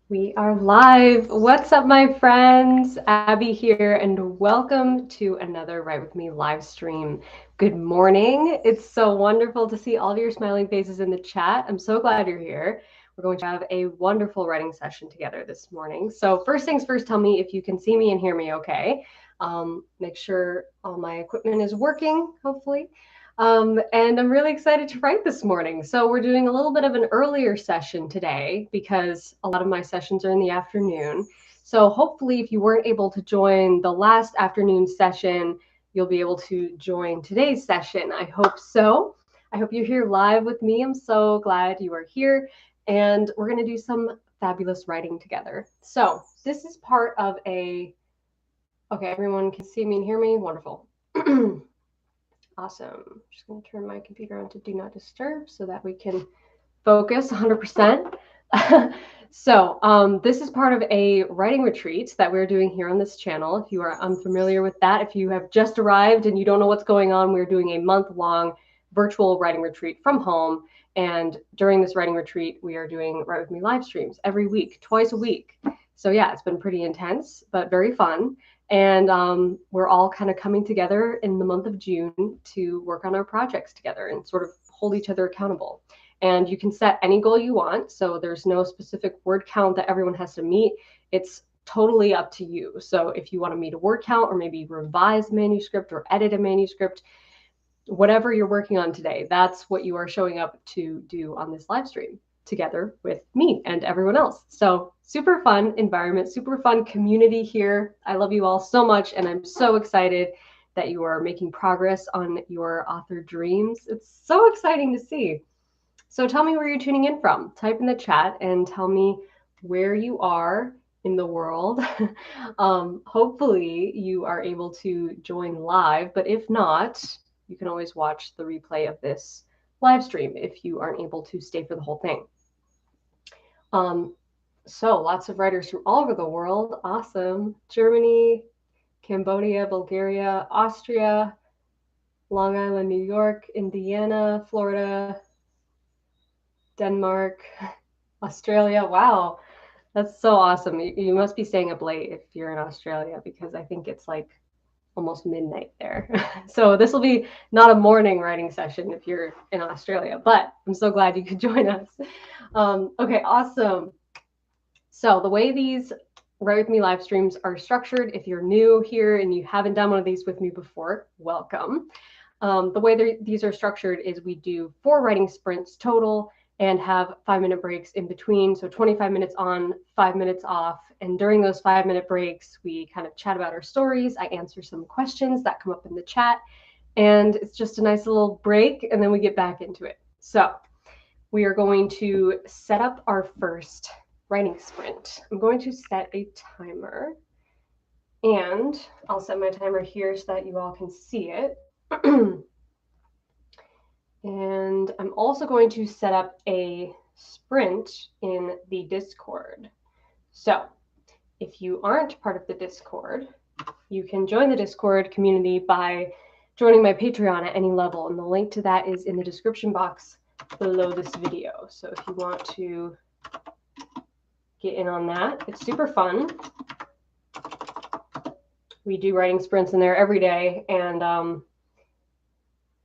We are live. What's up, my friends? Abby here, and welcome to another Write With Me live stream. Good morning. It's so wonderful to see all of your smiling faces in the chat. I'm so glad you're here. We're going to have a wonderful writing session together this morning. So, first things first, tell me if you can see me and hear me okay. Make sure all my equipment is working, hopefully. And I'm really excited to write this morning. So we're doing a little bit of an earlier session today because a lot of my sessions are in the afternoon. So hopefully if you weren't able to join the last afternoon session, you'll be able to join today's session. I hope so. I hope you're here live with me. I'm so glad you are here. And we're going to do some fabulous writing together. So this is part of okay, everyone can see me and hear me. Wonderful. Awesome. I'm just going to turn my computer on to do not disturb so that we can focus 100%. So this is part of a writing retreat that we're doing here on this channel. If you are unfamiliar with that, if you have just arrived and you don't know what's going on, we're doing a month-long virtual writing retreat from home. And during this writing retreat, we are doing Write With Me live streams every week, twice a week. So yeah, it's been pretty intense, but very fun. And we're all kind of coming together in the month of June to work on our projects together and sort of hold each other accountable. And you can set any goal you want. So there's no specific word count that everyone has to meet. It's totally up to you. So if you want to meet a word count or maybe revise manuscript or edit a manuscript, whatever you're working on today, that's what you are showing up to do on this live stream together with me and everyone else. So super fun environment, super fun community here. I love you all so much, and I'm so excited that you are making progress on your author dreams. It's so exciting to see. So tell me where you're tuning in from. Type in the chat and tell me where you are in the world. Hopefully you are able to join live, but if not, you can always watch the replay of this live stream if you aren't able to stay for the whole thing. So lots of writers from all over the world. Awesome. Germany, Cambodia, Bulgaria, Austria, Long Island, New York, Indiana, Florida, Denmark, Australia. Wow, that's so awesome. You must be staying up late if you're in Australia, because I think it's like almost midnight there. So this will be not a morning writing session if you're in Australia, but I'm so glad you could join us. Okay, awesome. So the way these Write With Me live streams are structured, if you're new here and you haven't done one of these with me before, welcome. The way these are structured is we do 4 writing sprints total and have 5-minute breaks in between. So 25 minutes on, 5 minutes off. And during those 5-minute breaks, we kind of chat about our stories. I answer some questions that come up in the chat. And it's just a nice little break, and then we get back into it. So we are going to set up our first writing sprint. I'm going to set a timer. And I'll set my timer here so that you all can see it. And I'm also going to set up a sprint in the Discord. So if you aren't part of the Discord, you can join the Discord community by joining my Patreon at any level. And the link to that is in the description box below this video. So if you want to get in on that, it's super fun. We do writing sprints in there every day, and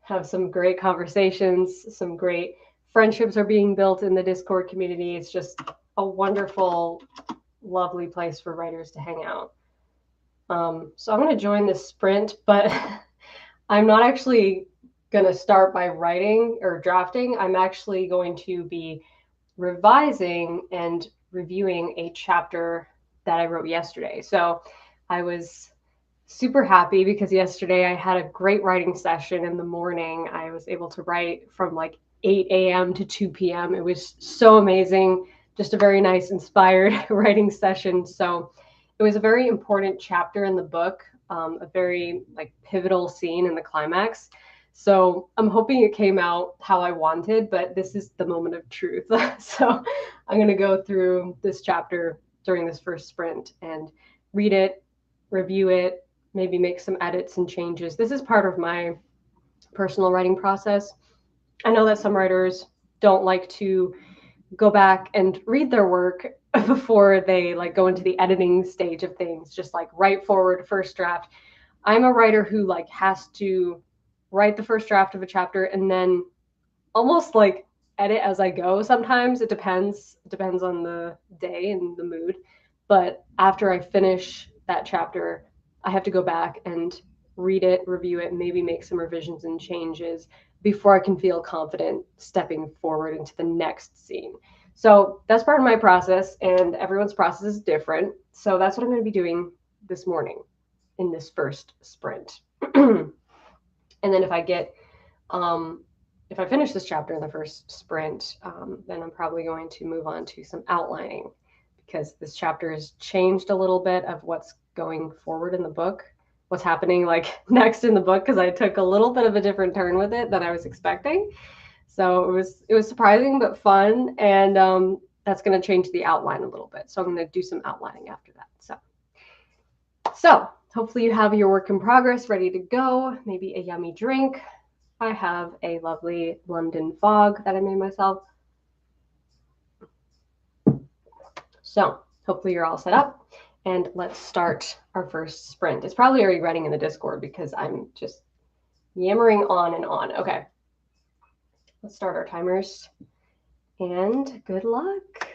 have some great conversations. Some great friendships are being built in the Discord community. It's just a wonderful, lovely place for writers to hang out. So I'm going to join this sprint, but I'm not actually going to start by writing or drafting. I'm actually going to be revising and reviewing a chapter that I wrote yesterday. So I was super happy because yesterday I had a great writing session in the morning. I was able to write from like 8 a.m. to 2 p.m. It was so amazing. Just a very nice, inspired writing session. So it was a very important chapter in the book, a very like pivotal scene in the climax. So I'm hoping it came out how I wanted, but this is the moment of truth. So I'm going to go through this chapter during this first sprint and read it, review it, maybe make some edits and changes. This is part of my personal writing process. I know that some writers don't like to go back and read their work before they like go into the editing stage of things, just like write forward first draft. I'm a writer who like has to write the first draft of a chapter and then almost like edit as I go. Sometimes it depends. It depends on the day and the mood. But after I finish that chapter, I have to go back and read it, review it, maybe make some revisions and changes before I can feel confident stepping forward into the next scene. So that's part of my process, and everyone's process is different. So that's what I'm going to be doing this morning in this first sprint. And then if I finish this chapter in the first sprint, then I'm probably going to move on to some outlining, because this chapter has changed a little bit of what's going forward in the book, what's happening like next in the book, because I took a little bit of a different turn with it than I was expecting. So it was surprising but fun, and that's going to change the outline a little bit. So I'm going to do some outlining after that. So hopefully you have your work in progress ready to go, maybe a yummy drink. I have a lovely London fog that I made myself. So hopefully you're all set up, and let's start our first sprint. It's probably already running in the Discord because I'm just yammering on and on. Okay, let's start our timers, and good luck.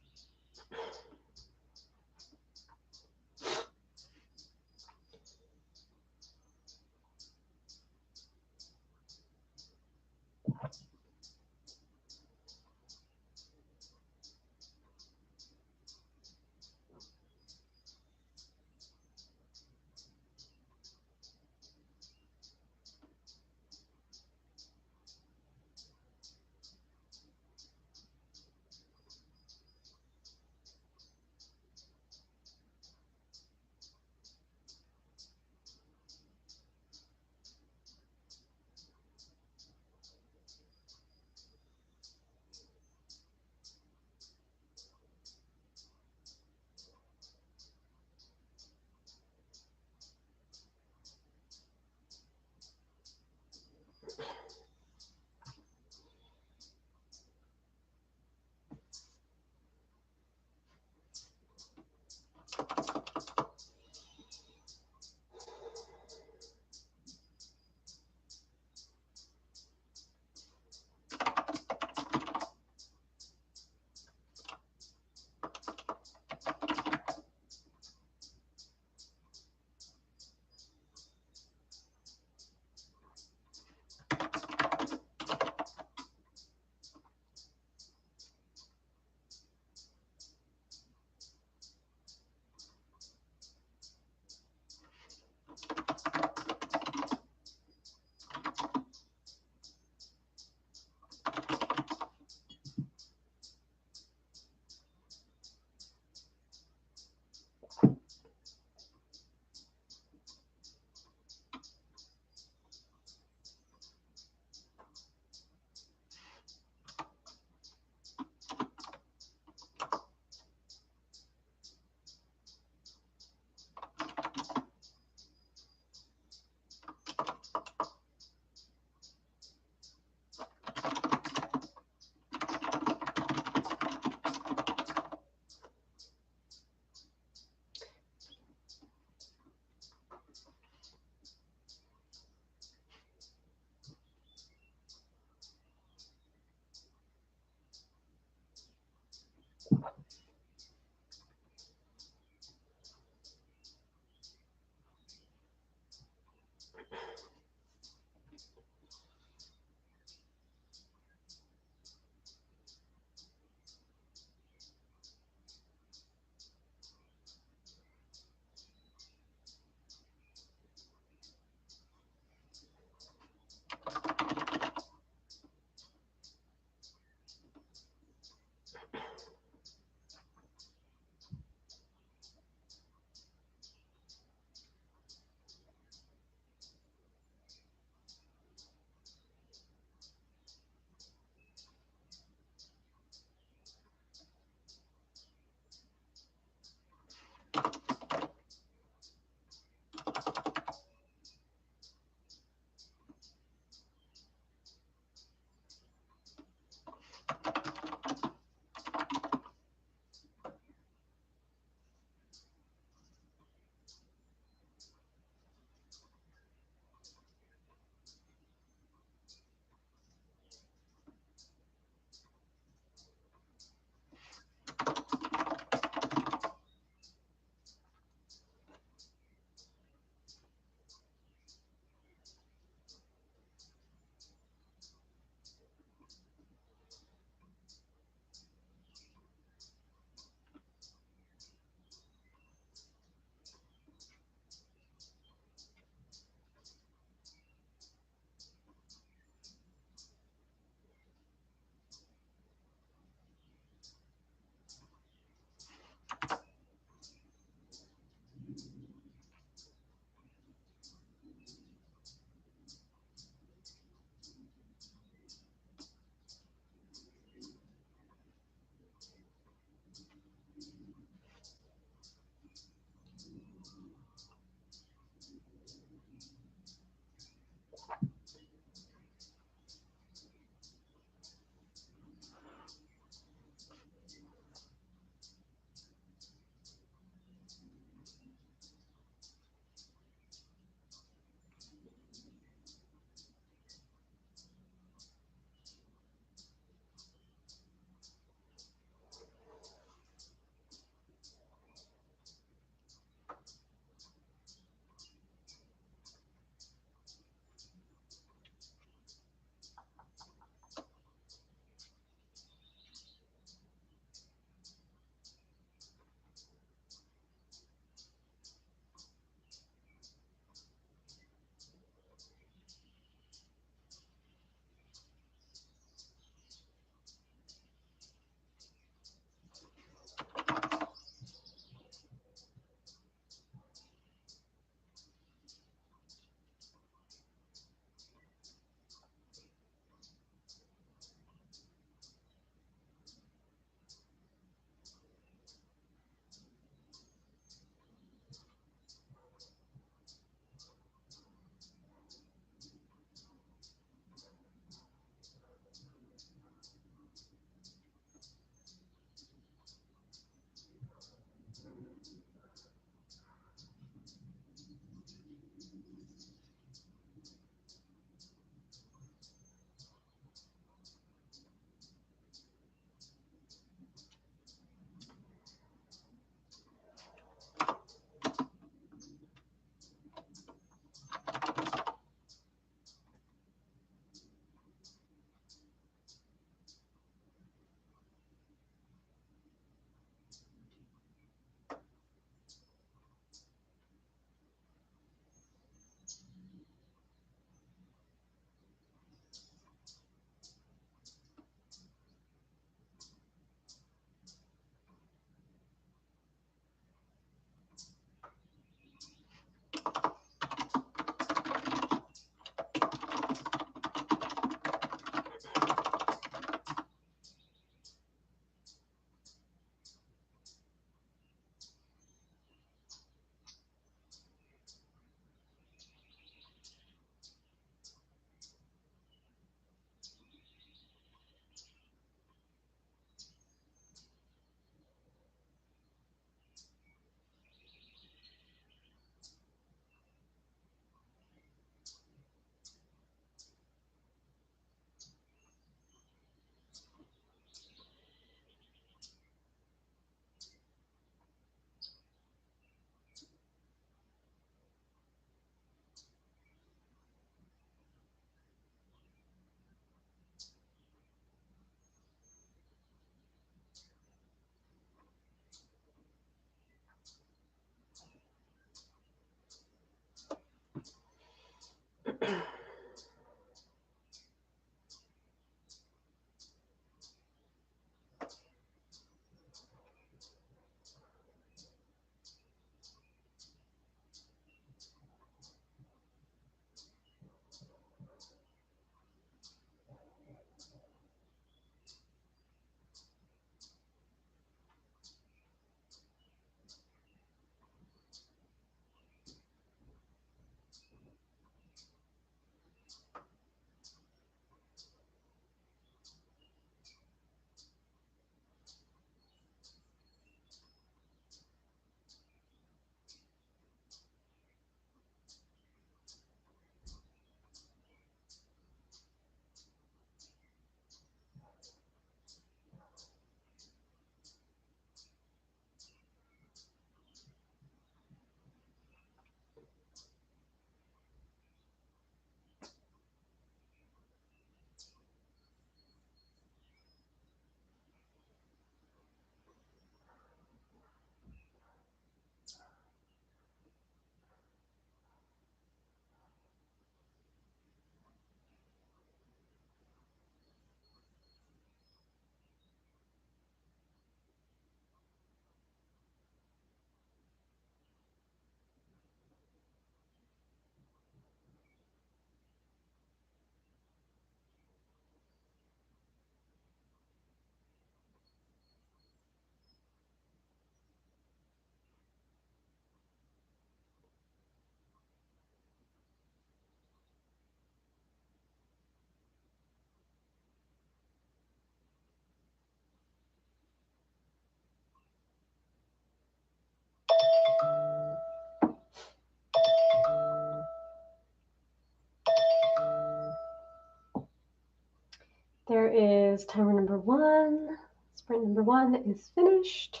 is timer number 1. Sprint number 1 is finished.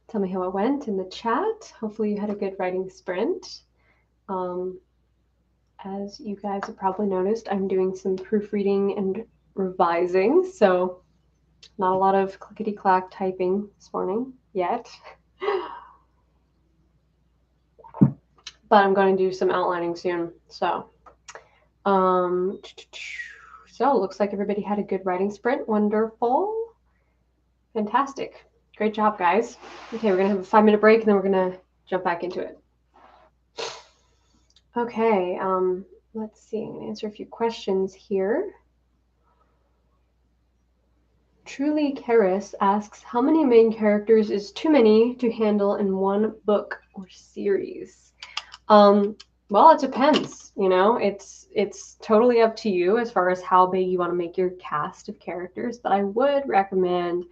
Tell me how it went in the chat. Hopefully you had a good writing sprint. As you guys have probably noticed, I'm doing some proofreading and revising, so not a lot of clickety-clack typing this morning yet. But I'm going to do some outlining soon. So it looks like everybody had a good writing sprint. Wonderful. Fantastic. Great job, guys. Okay, we're going to have a 5-minute break, and then we're going to jump back into it. Okay, let's see. I'm going to answer a few questions here. Truly Karis asks, how many main characters is too many to handle in one book or series? Well, it depends, you know, it's totally up to you as far as how big you want to make your cast of characters, but I would recommend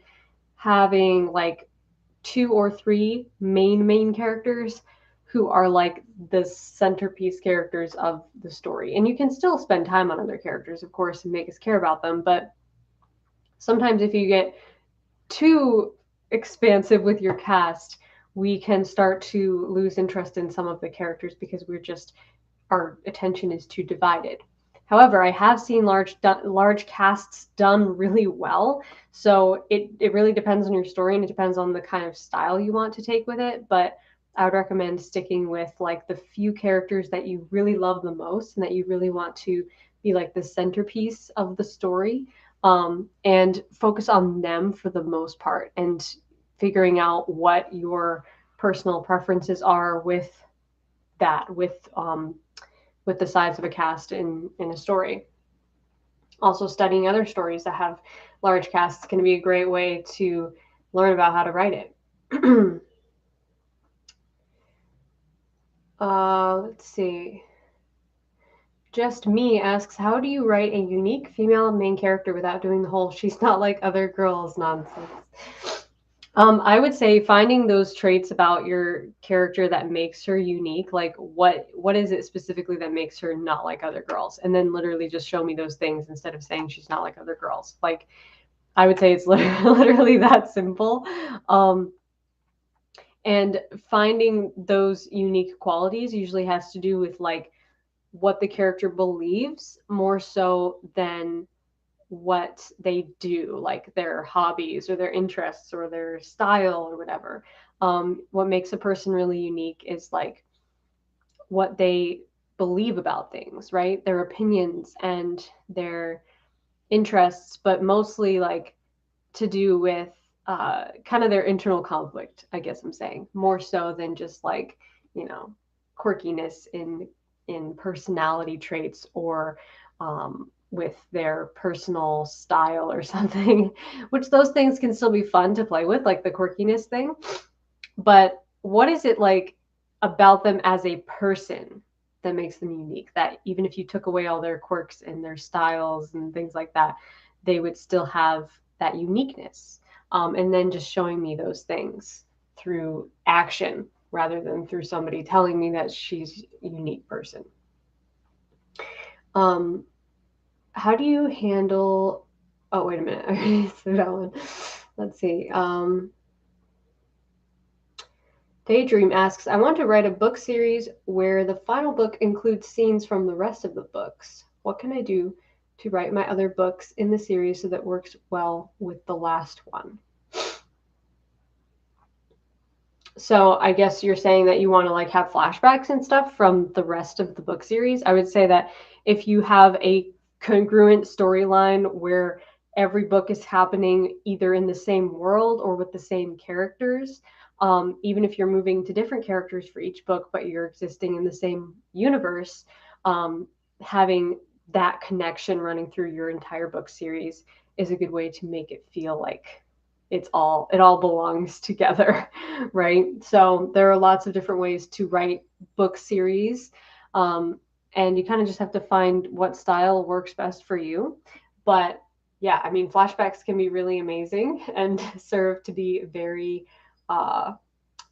having like 2 or 3 main characters who are like the centerpiece characters of the story. And you can still spend time on other characters, of course, and make us care about them, but sometimes if you get too expansive with your cast, we can start to lose interest in some of the characters because our attention is too divided. However, I have seen large casts done really well. So it really depends on your story, and it depends on the kind of style you want to take with it. But I would recommend sticking with like the few characters that you really love the most and that you really want to be like the centerpiece of the story. And focus on them for the most part, and figuring out what your personal preferences are with that, with the size of a cast in a story. Also, studying other stories that have large casts can be a great way to learn about how to write it. Let's see. Just Me asks, how do you write a unique female main character without doing the whole she's not like other girls nonsense? I would say finding those traits about your character that makes her unique, like what is it specifically that makes her not like other girls? And then literally just show me those things instead of saying she's not like other girls. Like, I would say it's literally that simple. And finding those unique qualities usually has to do with like what the character believes more so than what they do, like their hobbies or their interests or their style or whatever. What makes a person really unique is like what they believe about things, right? Their opinions and their interests, but mostly like to do with kind of their internal conflict, I guess I'm saying, more so than just like, you know, quirkiness in personality traits or with their personal style or something, which those things can still be fun to play with, like the quirkiness thing. But what is it like about them as a person that makes them unique, that even if you took away all their quirks and their styles and things like that, they would still have that uniqueness? And then just showing me those things through action rather than through somebody telling me that she's a unique person. How do you handle, oh, wait a minute. I said that one. Let's see. Daydream asks, I want to write a book series where the final book includes scenes from the rest of the books. What can I do to write my other books in the series so that it works well with the last one? So I guess you're saying that you want to like have flashbacks and stuff from the rest of the book series. I would say that if you have a congruent storyline where every book is happening either in the same world or with the same characters, even if you're moving to different characters for each book, but you're existing in the same universe, having that connection running through your entire book series is a good way to make it feel like it all belongs together, right? So there are lots of different ways to write book series, and you kind of just have to find what style works best for you. But yeah, I mean, flashbacks can be really amazing and serve to be a very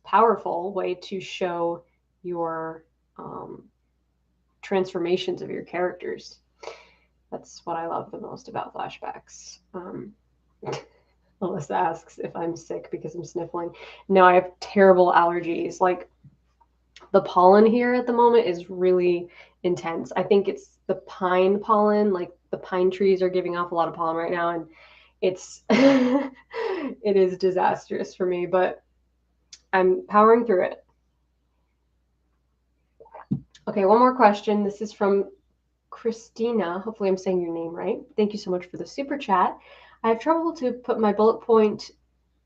powerful way to show your transformations of your characters. That's what I love the most about flashbacks. Alyssa asks if I'm sick because I'm sniffling. No, I have terrible allergies. Like the pollen here at the moment is really intense. I think it's the pine pollen, like the pine trees are giving off a lot of pollen right now, and it's it is disastrous for me, but I'm powering through it. Okay, one more question. This is from Christina. Hopefully I'm saying your name right. Thank you so much for the super chat. I have trouble to put my bullet point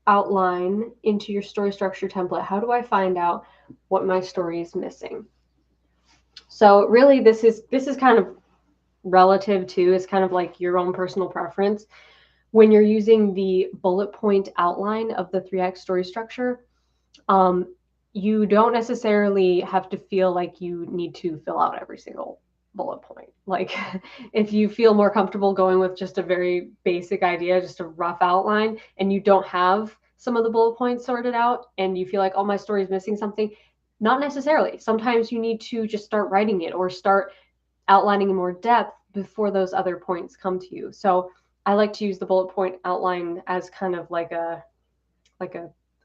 outline into your story structure template. How do I find out what my story is missing? So really this is kind of relative to, it's kind of like your own personal preference. When you're using the bullet point outline of the 3X story structure, you don't necessarily have to feel like you need to fill out every single bullet point. Like if you feel more comfortable going with just a very basic idea, just a rough outline, and you don't have some of the bullet points sorted out and you feel like, oh, my story is missing something, not necessarily. Sometimes you need to just start writing it or start outlining in more depth before those other points come to you. So I like to use the bullet point outline as kind of like a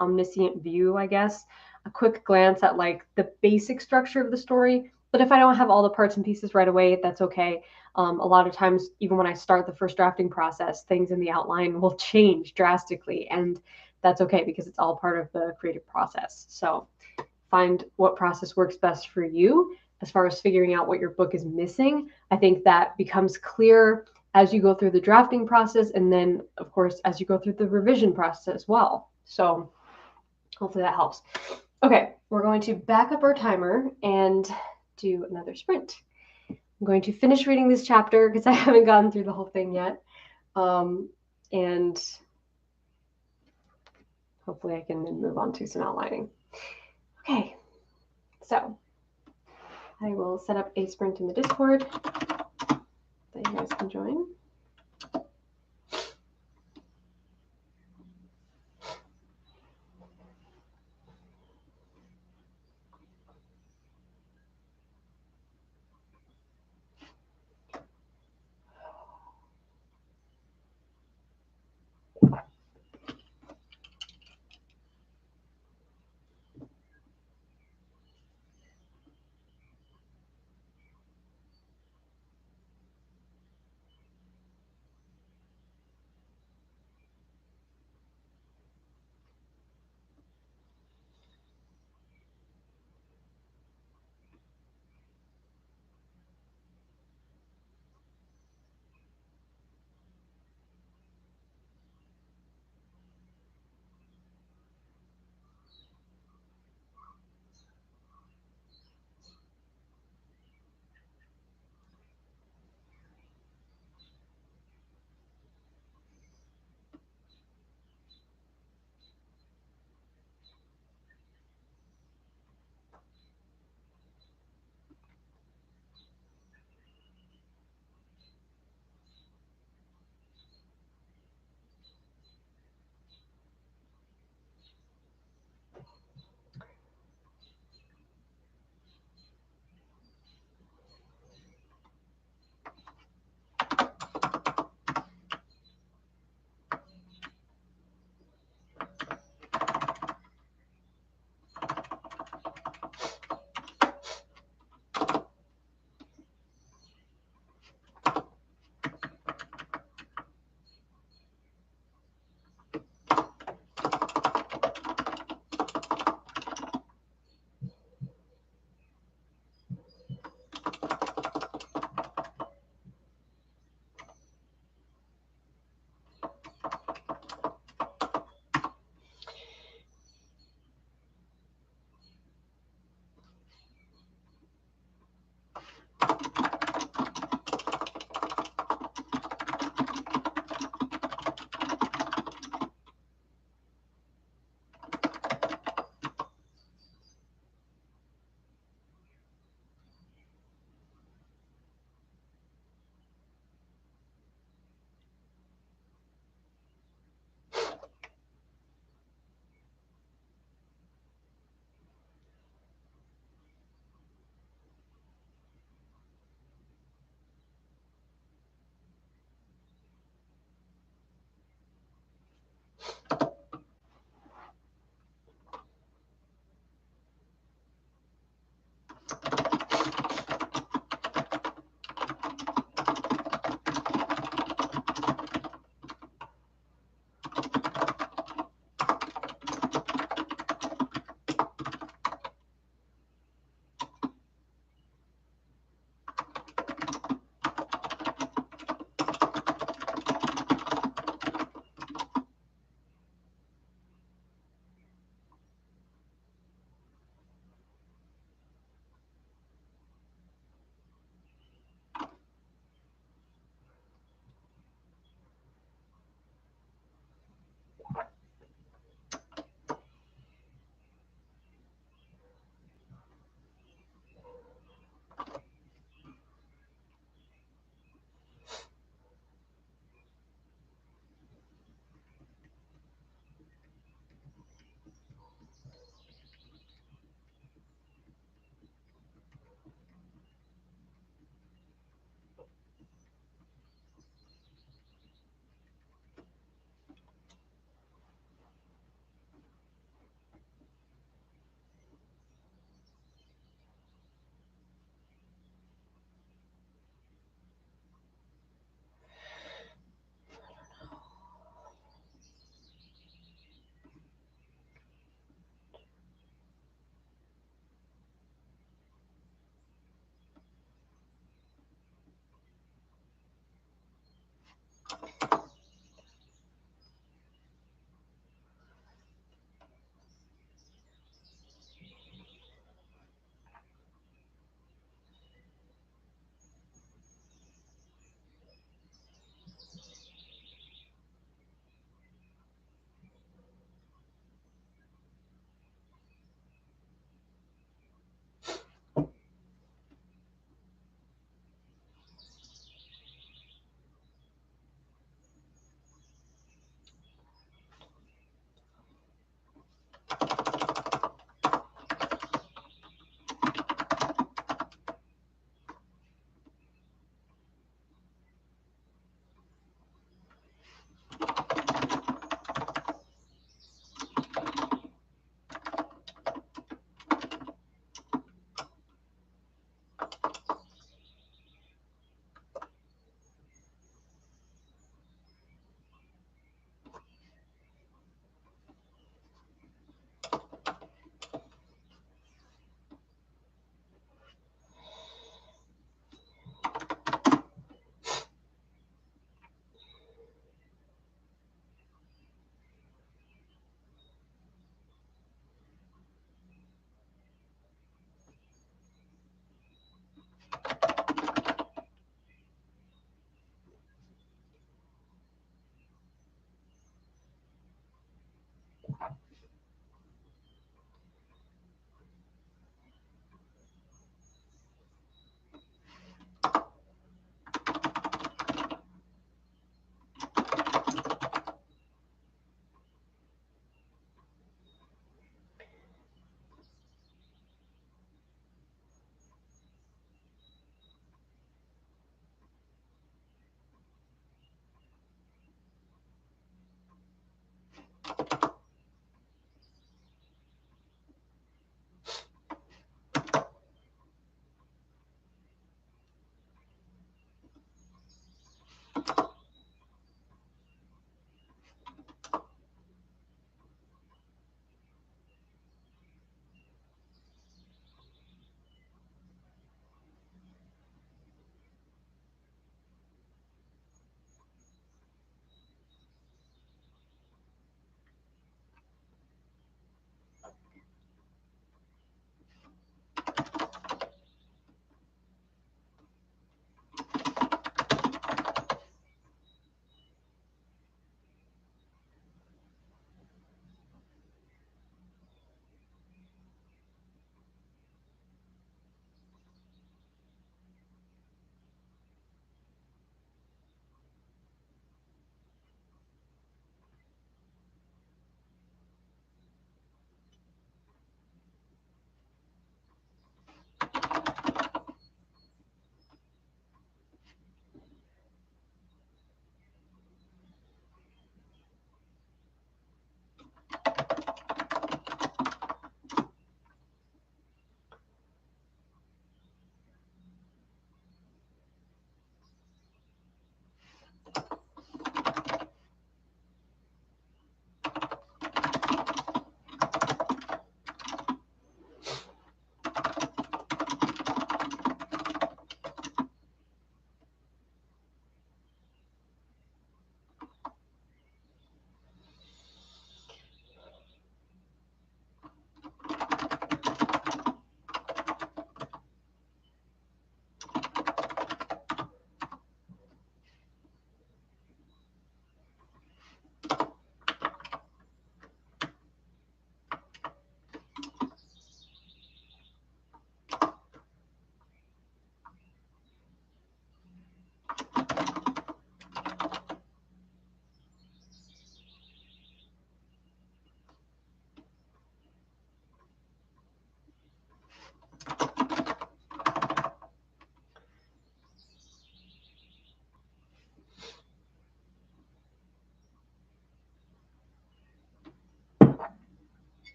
omniscient view, I guess, a quick glance at like the basic structure of the story. But if I don't have all the parts and pieces right away, that's okay. A lot of times, even when I start the first drafting process, things in the outline will change drastically, and that's okay because it's all part of the creative process. So find what process works best for you as far as figuring out what your book is missing. I think that becomes clear as you go through the drafting process, and then of course as you go through the revision process as well. So hopefully that helps. Okay, we're going to back up our timer and do another sprint. I'm going to finish reading this chapter because I haven't gotten through the whole thing yet, and hopefully I can then move on to some outlining. Okay, so I will set up a sprint in the Discord that you guys can join.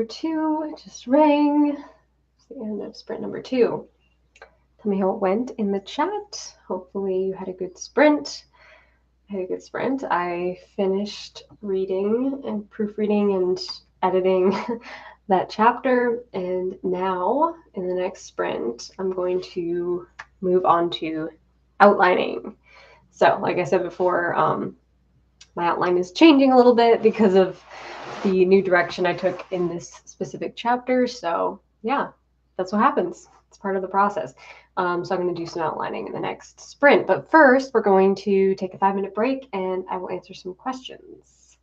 2 just rang. It's the end of sprint number 2. Tell me how it went in the chat. Hopefully you had a good sprint. I had a good sprint. I finished reading and proofreading and editing that chapter, and now in the next sprint I'm going to move on to outlining. So like I said before, my outline is changing a little bit because of the new direction I took in this specific chapter. So yeah, that's what happens. It's part of the process. So I'm going to do some outlining in the next sprint. But first, we're going to take a 5-minute break and I will answer some questions.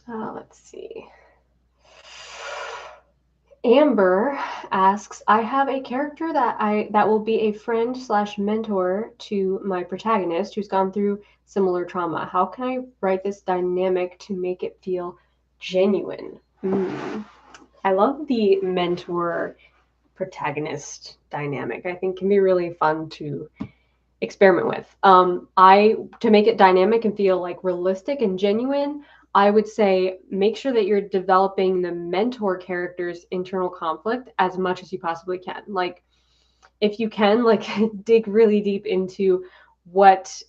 Let's see. Amber asks, I have a character that will be a friend / mentor to my protagonist who's gone through similar trauma. How can I write this dynamic to make it feel genuine? I love the mentor protagonist dynamic. I think can be really fun to experiment with. To make it dynamic and feel like realistic and genuine, I would say make sure that you're developing the mentor character's internal conflict as much as you possibly can. Like if you can, like dig really deep into what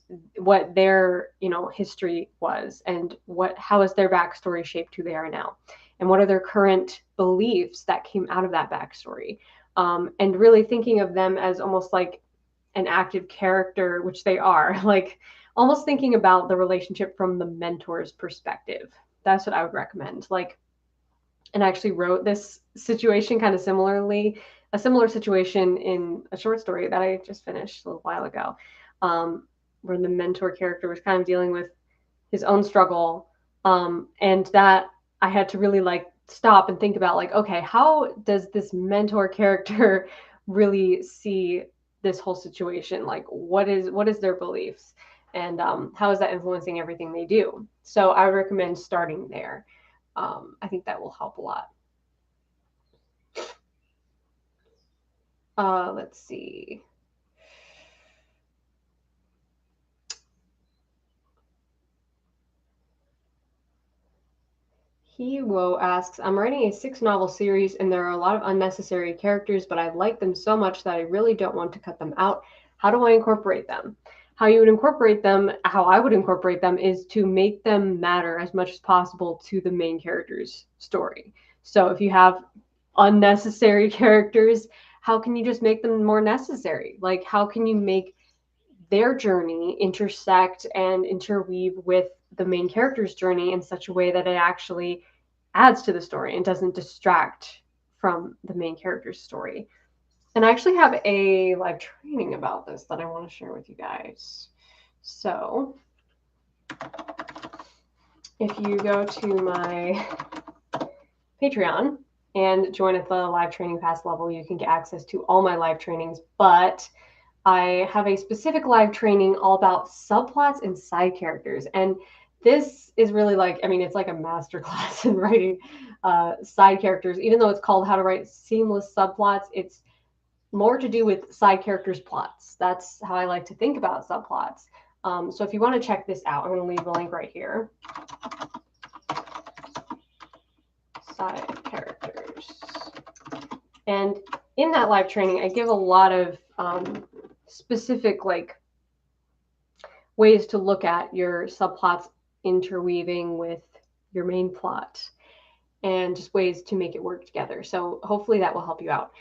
their history was and how is their backstory shaped who they are now, and what are their current beliefs that came out of that backstory, and really thinking of them as almost like an active character, which they are, like almost thinking about the relationship from the mentor's perspective. That's what I would recommend. Like, and I actually wrote this situation kind of similarly, a similar situation in a short story that I just finished a little while ago, where the mentor character was kind of dealing with his own struggle, and that I had to really like stop and think about like, okay, how does this mentor character really see this whole situation? Like what is their beliefs, and how is that influencing everything they do? So I would recommend starting there. I think that will help a lot. Let's see. Hewo asks, I'm writing a 6-novel series and there are a lot of unnecessary characters, but I like them so much that I really don't want to cut them out. How do I incorporate them? How you would incorporate them, how I would incorporate them, is to make them matter as much as possible to the main character's story. So if you have unnecessary characters, how can you just make them more necessary? Like, how can you make their journey intersect and interweave with the main character's journey in such a way that it actually adds to the story and doesn't distract from the main character's story? And I actually have a live training about this that I want to share with you guys. So if you go to my Patreon and join at the live training pass level, you can get access to all my live trainings, but I have a specific live training all about subplots and side characters. And this is really like, I mean, it's like a masterclass in writing side characters. Even though it's called How to Write Seamless Subplots, it's more to do with side characters' plots. That's how I like to think about subplots. So if you want to check this out, I'm going to leave the link right here. Side characters. And in that live training, I give a lot of specific like ways to look at your subplots interweaving with your main plot, and just ways to make it work together. So hopefully that will help you out.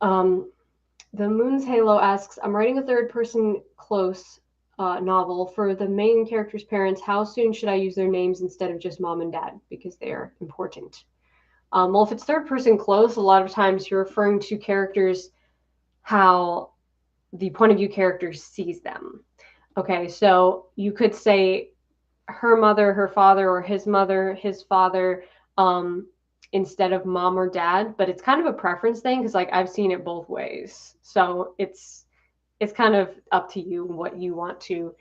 The Moon's Halo asks, I'm writing a third-person close novel for the main character's parents. How soon should I use their names instead of just mom and dad, because they are important? Well, if it's third-person close, a lot of times you're referring to characters how the point of view character sees them. Okay, so you could say her mother, her father, or his mother, his father, instead of mom or dad, but it's kind of a preference thing because like I've seen it both ways. So it's kind of up to you what you want to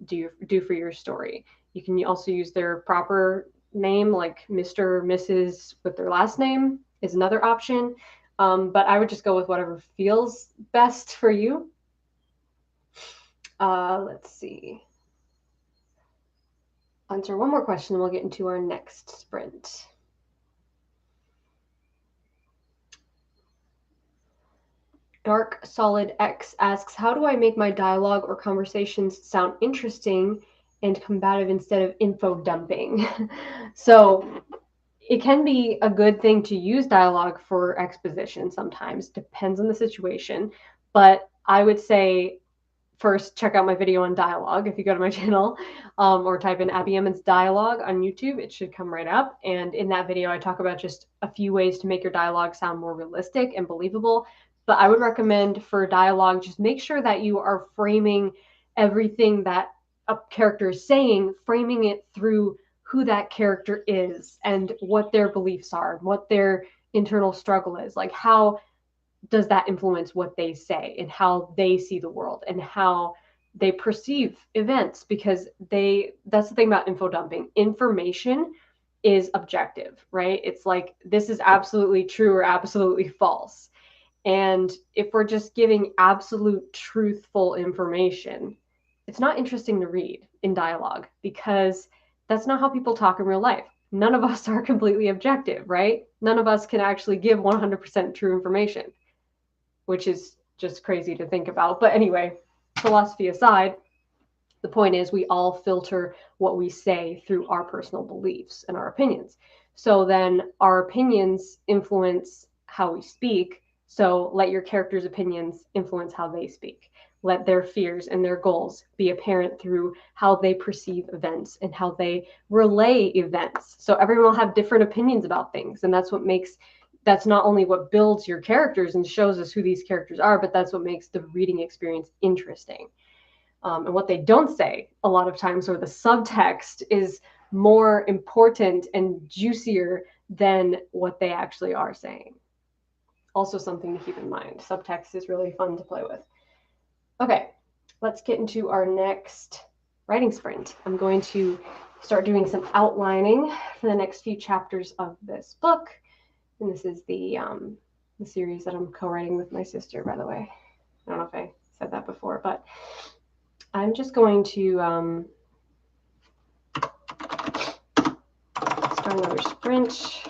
do for your story. You can also use their proper name, like Mr. or Mrs. with their last name is another option. But I would just go with whatever feels best for you. Let's see. answer one more question and we'll get into our next sprint. Dark Solid X asks, how do I make my dialogue or conversations sound interesting and combative instead of info dumping? So it can be a good thing to use dialogue for exposition sometimes, depends on the situation. But I would say first check out my video on dialogue if you go to my channel, or type in Abby Emmons dialogue on YouTube. It should come right up. And in that video, I talk about just a few ways to make your dialogue sound more realistic and believable. But I would recommend for dialogue, just make sure that you are framing everything that a character is saying, framing it through who that character is and what their beliefs are, what their internal struggle is. Like, how does that influence what they say and how they see the world and how they perceive events? Because that's the thing about info dumping. Information is objective, right? It's like, this is absolutely true or absolutely false. And if we're just giving absolute truthful information, it's not interesting to read in dialogue, because that's not how people talk in real life. None of us are completely objective, right? None of us can actually give 100% true information, which is just crazy to think about. But anyway, philosophy aside, the point is we all filter what we say through our personal beliefs and our opinions. So then our opinions influence how we speak. So let your character's opinions influence how they speak. Let their fears and their goals be apparent through how they perceive events and how they relay events. So everyone will have different opinions about things. And that's not only what builds your characters and shows us who these characters are, but that's what makes the reading experience interesting. And what they don't say a lot of times, or the subtext, is more important and juicier than what they actually are saying. Also something to keep in mind. Subtext is really fun to play with. Okay, let's get into our next writing sprint. I'm going to start doing some outlining for the next few chapters of this book. And this is the series that I'm co-writing with my sister, by the way. I don't know if I said that before, but I'm just going to start another sprint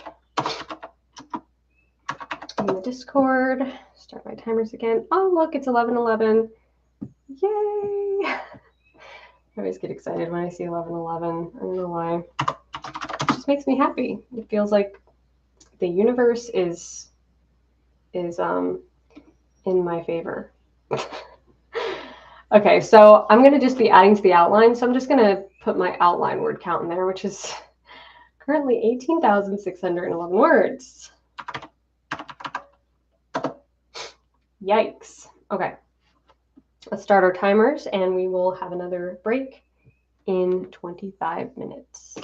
in the Discord. Start my timers again. Oh, look, it's 11:11. Yay! I always get excited when I see 11:11. I don't know why. It just makes me happy. It feels like the universe is in my favor. Okay, so I'm going to just be adding to the outline. So I'm just going to put my outline word count in there, which is currently 18,611 words. Yikes. Okay, let's start our timers and we will have another break in 25 minutes.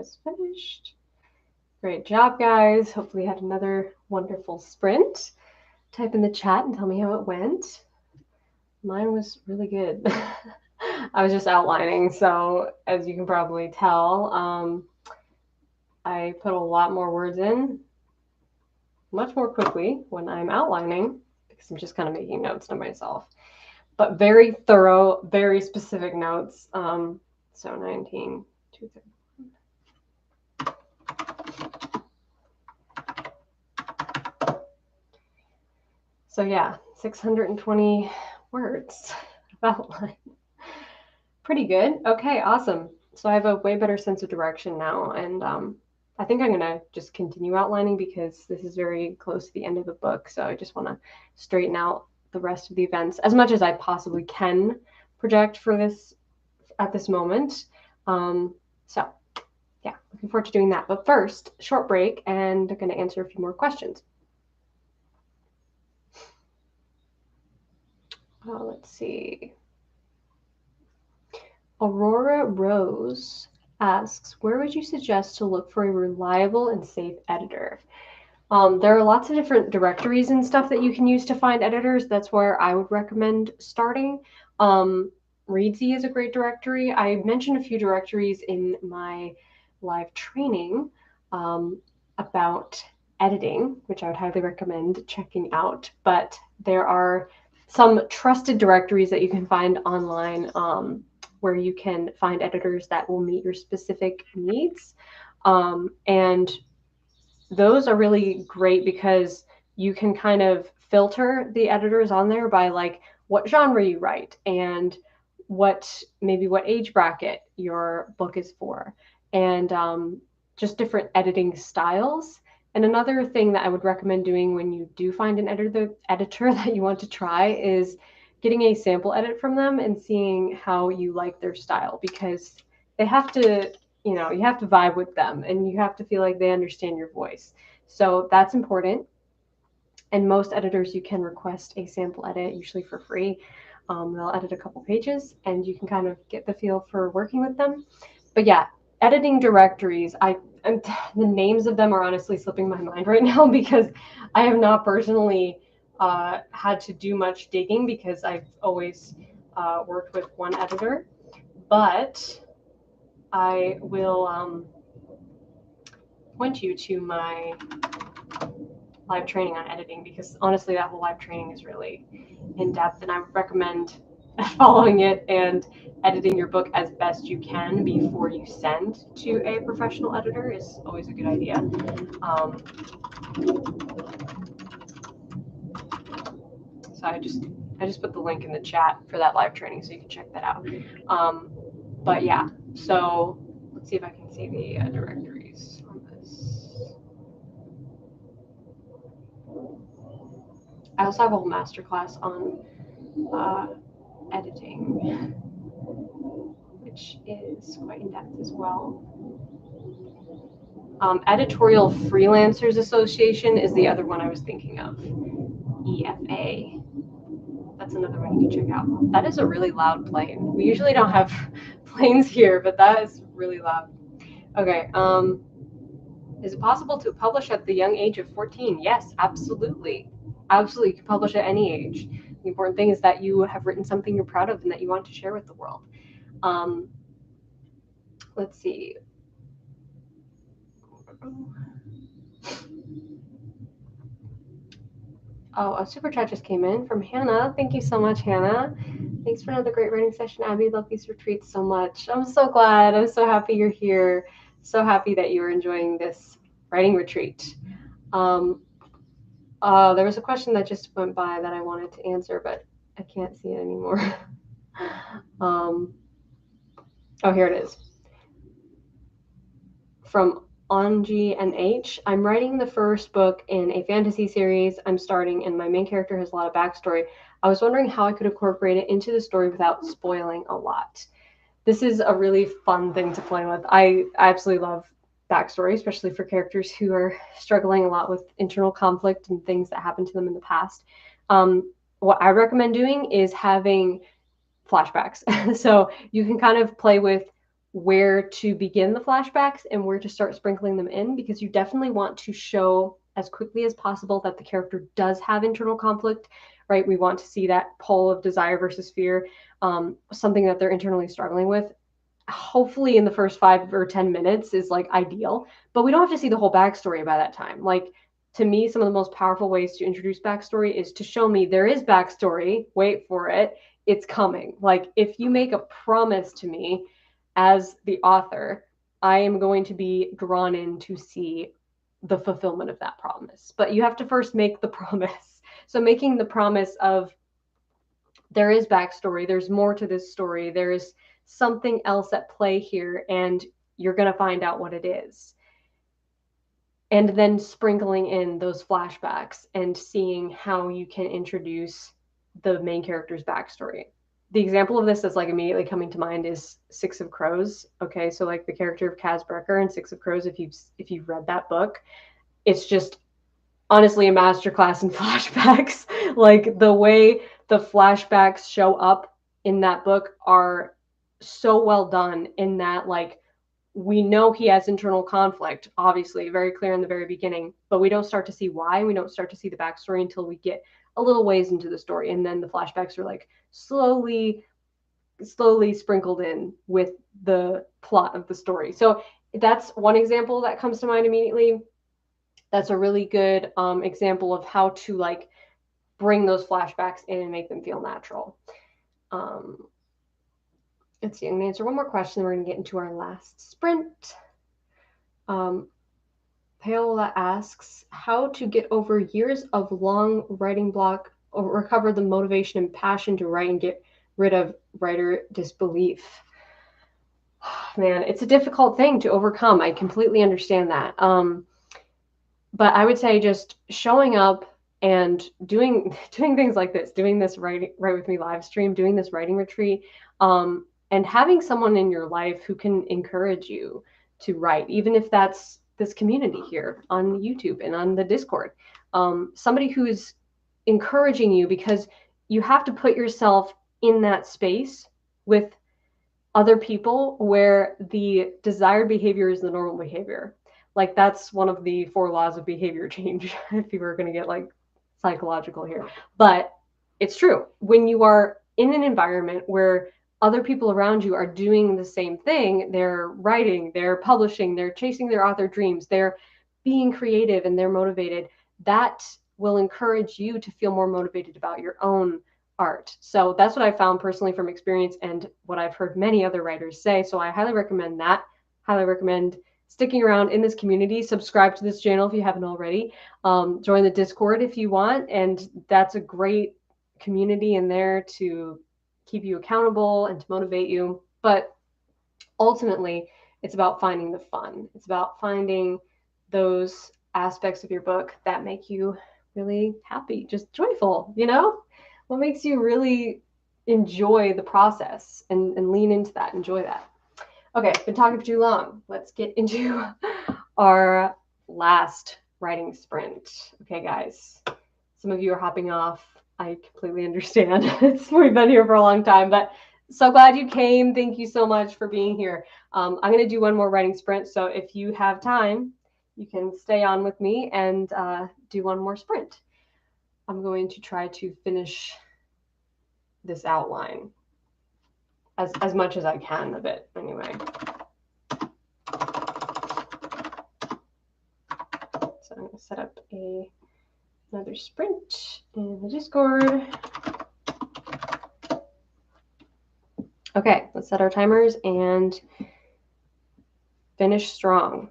is finished. Great job, guys. Hopefully you had another wonderful sprint. Type in the chat and tell me how it went. Mine was really good. I was just outlining, so as you can probably tell, I put a lot more words in much more quickly when I'm outlining because I'm just kind of making notes to myself. But very thorough, very specific notes. So 19, 230. So yeah, 620 words of outline. Pretty good. Okay, awesome. So I have a way better sense of direction now, and I think I'm gonna just continue outlining because this is very close to the end of the book. So I just want to straighten out the rest of the events as much as I possibly can project for this at this moment. So yeah, looking forward to doing that. But first, short break, and I'm going to answer a few more questions. Let's see. Aurora Rose asks, where would you suggest to look for a reliable and safe editor? There are lots of different directories and stuff that you can use to find editors. That's where I would recommend starting. Reedsy is a great directory. I mentioned a few directories in my live training about editing, which I would highly recommend checking out. But there are some trusted directories that you can find online where you can find editors that will meet your specific needs. And those are really great because you can kind of filter the editors on there by like what genre you write and maybe what age bracket your book is for, and just different editing styles. And another thing that I would recommend doing when you do find an editor that you want to try is getting a sample edit from them and seeing how you like their style, because they have to, you have to vibe with them and you have to feel like they understand your voice. So that's important. And most editors, you can request a sample edit, usually for free. They'll edit a couple pages and you can kind of get the feel for working with them. But yeah, editing directories, the names of them are honestly slipping my mind right now because I have not personally had to do much digging because I've always worked with one editor. But I will point you to my live training on editing, because honestly that whole live training is really in depth, and I would recommend following it and editing your book as best you can before you send to a professional editor is always a good idea. So I just put the link in the chat for that live training so you can check that out. But yeah, so let's see if I can see the directories on this. I also have a whole masterclass on editing, which is quite in depth as well. Editorial Freelancers Association is the other one I was thinking of. EFA. That's another one you can check out. That is a really loud plane. We usually don't have planes here, but that is really loud. Okay. Is it possible to publish at the young age of 14? Yes, absolutely. Absolutely, you can publish at any age. The important thing is that you have written something you're proud of and that you want to share with the world. Let's see. Oh, a super chat just came in from Hannah. Thank you so much, Hannah. Thanks for another great writing session, Abby. Love these retreats so much. I'm so glad. I'm so happy you're here. So happy that you're enjoying this writing retreat. There was a question that just went by that I wanted to answer, but I can't see it anymore. Oh, here it is. From Anji NH. I'm writing the first book in a fantasy series I'm starting, and my main character has a lot of backstory. I was wondering how I could incorporate it into the story without spoiling a lot. This is a really fun thing to play with. I absolutely love backstory, especially for characters who are struggling a lot with internal conflict and things that happened to them in the past. What I recommend doing is having flashbacks. So you can kind of play with where to begin the flashbacks and where to start sprinkling them in, because you definitely want to show as quickly as possible that the character does have internal conflict, right? We want to see that pull of desire versus fear, something that they're internally struggling with. Hopefully in the first 5 or 10 minutes is like ideal, but we don't have to see the whole backstory by that time. Like, to me, some of the most powerful ways to introduce backstory is to show me there is backstory. Wait for it. It's coming. Like, if you make a promise to me as the author, I am going to be drawn in to see the fulfillment of that promise. But you have to first make the promise. So making the promise of there is backstory, there's more to this story, there's something else at play here, and you're going to find out what it is. And then sprinkling in those flashbacks and seeing how you can introduce the main character's backstory. The example of this that's like immediately coming to mind is Six of Crows. Okay, so like the character of Kaz Brekker in Six of Crows, if you've read that book, it's just honestly a masterclass in flashbacks. Like, the way the flashbacks show up in that book are so well done, in that, like, we know he has internal conflict, obviously, very clear in the very beginning, but we don't start to see why. We don't start to see the backstory until we get a little ways into the story. And then the flashbacks are like slowly sprinkled in with the plot of the story. So that's one example that comes to mind immediately. That's a really good example of how to like bring those flashbacks in and make them feel natural. Let's see, I'm going to answer one more question. We're going to get into our last sprint. Paola asks, how to get over years of long writing block or recover the motivation and passion to write and get rid of writer disbelief. Man, it's a difficult thing to overcome. I completely understand that. But I would say just showing up and doing things like this, doing this Write With Me live stream, doing this writing retreat, and having someone in your life who can encourage you to write, even if that's this community here on YouTube and on the Discord. Somebody who's encouraging you, because you have to put yourself in that space with other people where the desired behavior is the normal behavior. Like, that's one of the 4 laws of behavior change, if you were going to get like psychological here. But it's true. When you are in an environment where other people around you are doing the same thing, they're writing, they're publishing, they're chasing their author dreams, they're being creative and they're motivated, that will encourage you to feel more motivated about your own art. So that's what I found personally from experience and what I've heard many other writers say. So I highly recommend that. Highly recommend sticking around in this community. Subscribe to this channel if you haven't already. Join the Discord if you want. And that's a great community in there to keep you accountable and to motivate you. But ultimately, it's about finding the fun. It's about finding those aspects of your book that make you really happy, just joyful, you know? What makes you really enjoy the process and lean into that, enjoy that. Okay, been talking for too long. Let's get into our last writing sprint. Okay, guys, some of you are hopping off. I completely understand. We've been here for a long time, but so glad you came. Thank you so much for being here. I'm going to do one more writing sprint. So if you have time, you can stay on with me and do one more sprint. I'm going to try to finish this outline as much as I can of it anyway. So I'm going to set up another sprint in the Discord. Okay, let's set our timers and finish strong.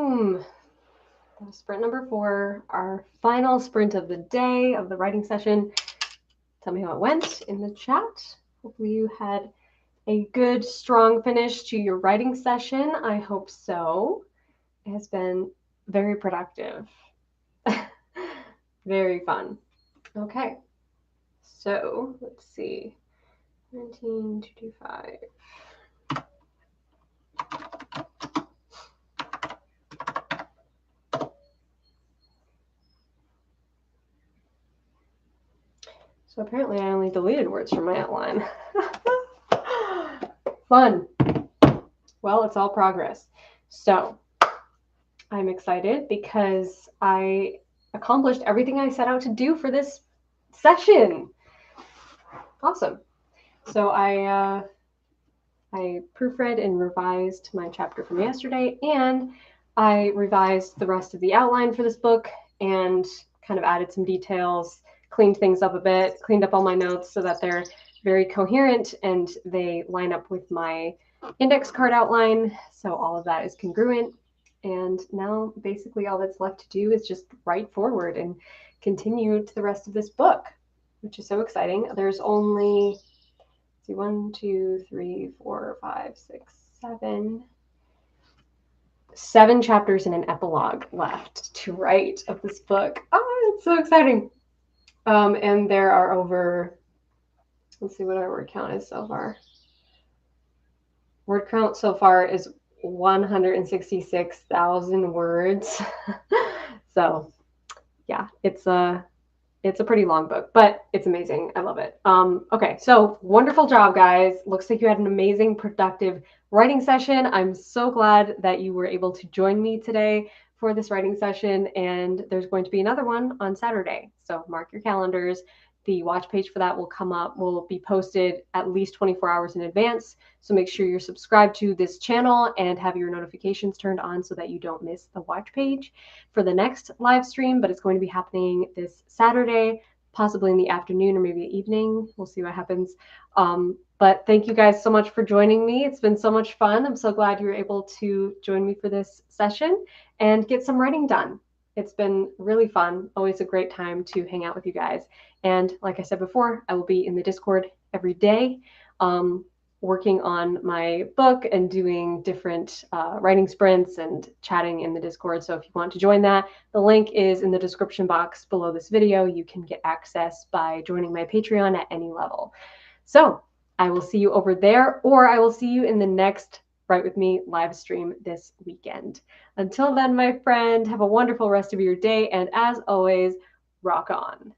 boom. Sprint number 4, our final sprint of the day of the writing session. Tell me how it went in the chat. Hopefully you had a good, strong finish to your writing session. I hope so. It has been very productive. Very fun. Okay. So let's see. 19, 2, 5. So apparently I only deleted words from my outline. Fun. Well, it's all progress. So I'm excited because I accomplished everything I set out to do for this session. Awesome. So I proofread and revised my chapter from yesterday, and I revised the rest of the outline for this book and kind of added some details, cleaned things up a bit, cleaned up all my notes so that they're very coherent and they line up with my index card outline. So all of that is congruent. And now basically all that's left to do is just write forward and continue to the rest of this book, which is so exciting. There's only, let's see, 1, 2, 3, 4, 5, 6, 7 chapters and an epilogue left to write of this book. Oh, it's so exciting. And there are over, let's see what our word count is so far. Word count so far is 166,000 words. So yeah, it's a pretty long book, but it's amazing. I love it. Okay, so wonderful job, guys. Looks like you had an amazing, productive writing session. I'm so glad that you were able to join me today for this writing session, and there's going to be another one on Saturday. So mark your calendars. The watch page for that will be posted at least 24 hours in advance. So make sure you're subscribed to this channel and have your notifications turned on so that you don't miss the watch page for the next live stream. But it's going to be happening this Saturday, possibly in the afternoon or maybe the evening. We'll see what happens. But thank you guys so much for joining me. It's been so much fun. I'm so glad you were able to join me for this session and get some writing done. It's been really fun. Always a great time to hang out with you guys. And like I said before, I will be in the Discord every day, working on my book and doing different writing sprints and chatting in the Discord. So if you want to join that, the link is in the description box below this video. You can get access by joining my Patreon at any level. So I will see you over there, or I will see you in the next Write With Me live stream this weekend. Until then, my friend, have a wonderful rest of your day. And as always, rock on.